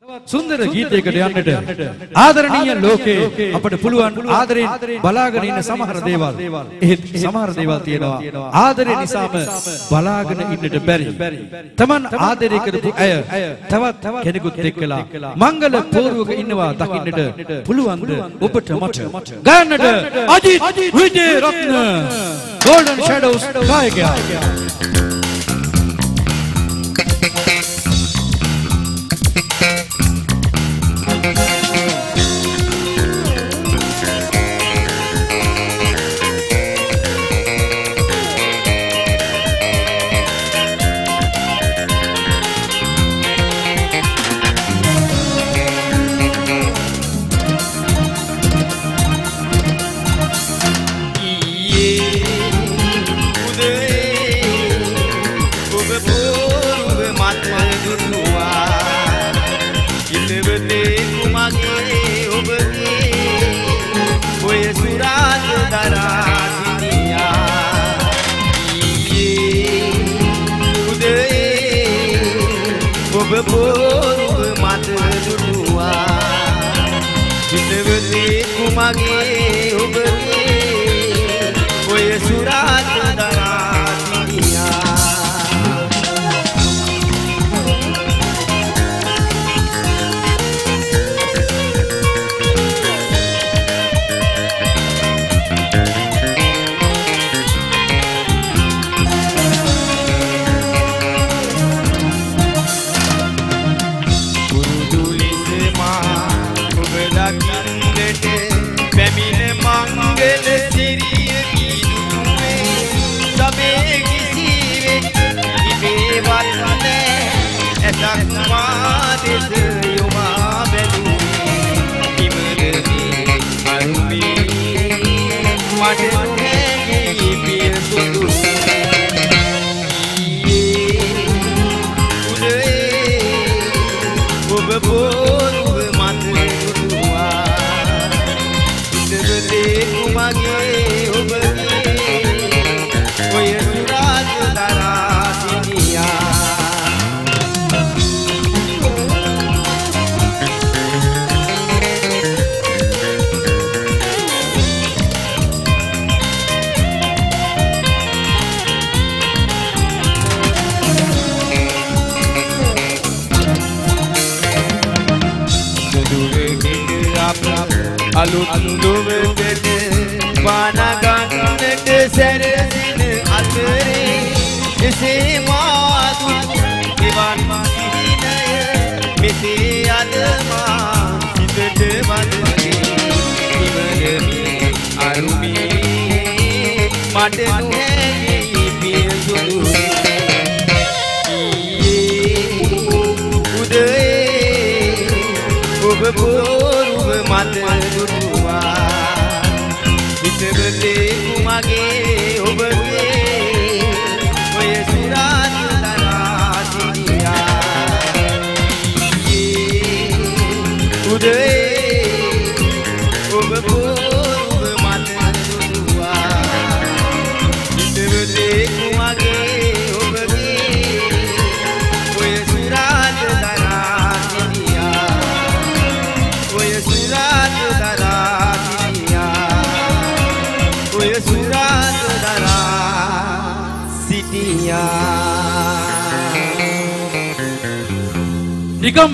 සුන්දර ගීතයකට යන්නට ආදරණීය ලෝකේ අපිට පුළුවන් ආදරෙන් බලාගෙන ඉන්න සමහර දේවල් එහෙත් සමහර දේවල් තියෙනවා ආදරේ නිසාම බලාගෙන ඉන්නට බැරි තමන් ආදරය කරපු අය තවත් කෙනෙකුත් එක්කලා මංගල පෝරුවක ඉන්නවා දකින්නට පුළුවන්ද ඔබට මට ගන්නට අජිත් විජේරත්න Golden Shadows ගායකයා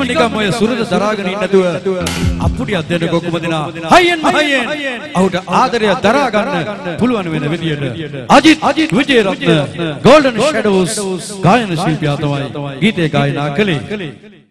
නිකම් ඔය සුරද දරාගෙන ඉන්න නැතුව අපුඩියක් දෙන්න කොකුම දෙනා හයියෙන් අහුට ආදරය දරා ගන්න පුළුවන් වෙන විදියට අජිත් විජේරත්න Golden Shadows ගායන ශිල්පියා තමයි ගීතේ ගායනා කළේ